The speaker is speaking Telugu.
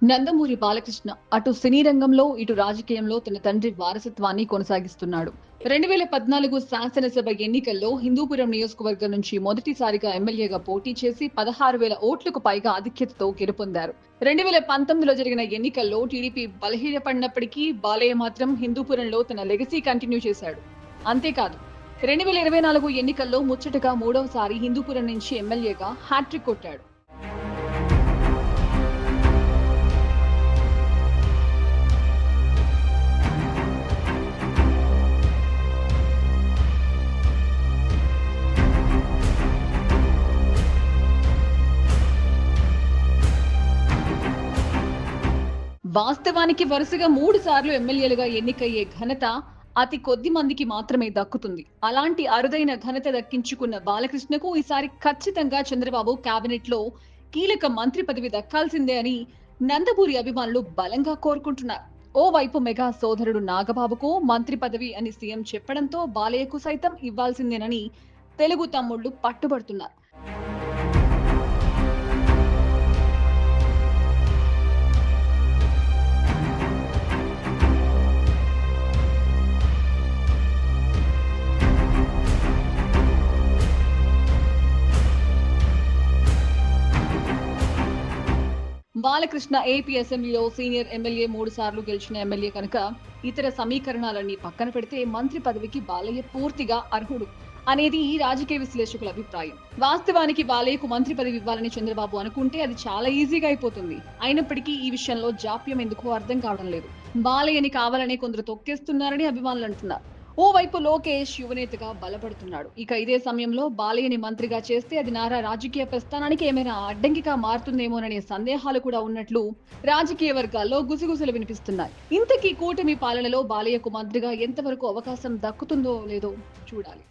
నందమూరి బాలకృష్ణ అటు సినీ రంగంలో ఇటు రాజకీయంలో తన తండ్రి వారసత్వాన్ని కొనసాగిస్తున్నాడు. 2014 శాసనసభ ఎన్నికల్లో హిందూపురం నియోజకవర్గం నుంచి మొదటిసారిగా ఎమ్మెల్యేగా పోటీ చేసి 16,000 ఓట్లకు పైగా ఆధిక్యతతో గెలుపొందారు. 2019లో జరిగిన ఎన్నికల్లో టీడీపీ బలహీనపడినప్పటికీ బాలయ్య మాత్రం హిందూపురంలో తన లెగసీ కంటిన్యూ చేశాడు. అంతేకాదు 2024 ఎన్నికల్లో ముచ్చటగా మూడవసారి హిందూపురం నుంచి ఎమ్మెల్యేగా హ్యాట్రిక్ కొట్టాడు. వాస్తవానికి వరుసగా 3 సార్లు ఎమ్మెల్యేలుగా ఎన్నికయ్యే ఘనత అతి కొద్ది మందికి మాత్రమే దక్కుతుంది. అలాంటి అరుదైన ఘనత దక్కించుకున్న బాలకృష్ణకు ఈసారి ఖచ్చితంగా చంద్రబాబు కేబినెట్ లో కీలక మంత్రి పదవి దక్కాల్సిందే అని నందమూరి అభిమానులు బలంగా కోరుకుంటున్నారు. ఓవైపు మెగా సోదరుడు నాగబాబుకు మంత్రి పదవి అని సీఎం చెప్పడంతో బాలయ్యకు సైతం ఇవ్వాల్సిందేనని తెలుగు తమ్ముళ్లు పట్టుబడుతున్నారు. బాలకృష్ణ ఏపీ అసెంబ్లీలో సీనియర్ ఎమ్మెల్యే 3 సార్లు గెలిచిన ఎమ్మెల్యే కనుక ఇతర సమీకరణాలన్నీ పక్కన పెడితే మంత్రి పదవికి బాలయ్య పూర్తిగా అర్హుడు అనేది ఈ రాజకీయ విశ్లేషకుల అభిప్రాయం. వాస్తవానికి బాలయ్యకు మంత్రి పదవి ఇవ్వాలని చంద్రబాబు అనుకుంటే అది చాలా ఈజీగా అయిపోతుంది. అయినప్పటికీ ఈ విషయంలో జాప్యం ఎందుకో అర్థం కావడం లేదు. బాలయ్యని కావాలని కొందరు తొక్కేస్తున్నారని అభిమానులు అంటున్నారు. ఓవైపు లోకేష్ యువనేతగా బలపడుతున్నాడు. ఇక ఇదే సమయంలో బాలయ్యని మంత్రిగా చేస్తే అది నారా రాజకీయ ప్రస్థానానికి ఏమైనా అడ్డంకిగా మారుతుందేమోననే సందేహాలు కూడా ఉన్నట్లు రాజకీయ వర్గాల్లో గుసగుసలు వినిపిస్తున్నాయి. ఇంతకీ కూటమి పాలనలో బాలయ్యకు మంత్రిగా ఎంతవరకు అవకాశం దక్కుతుందో లేదో చూడాలి.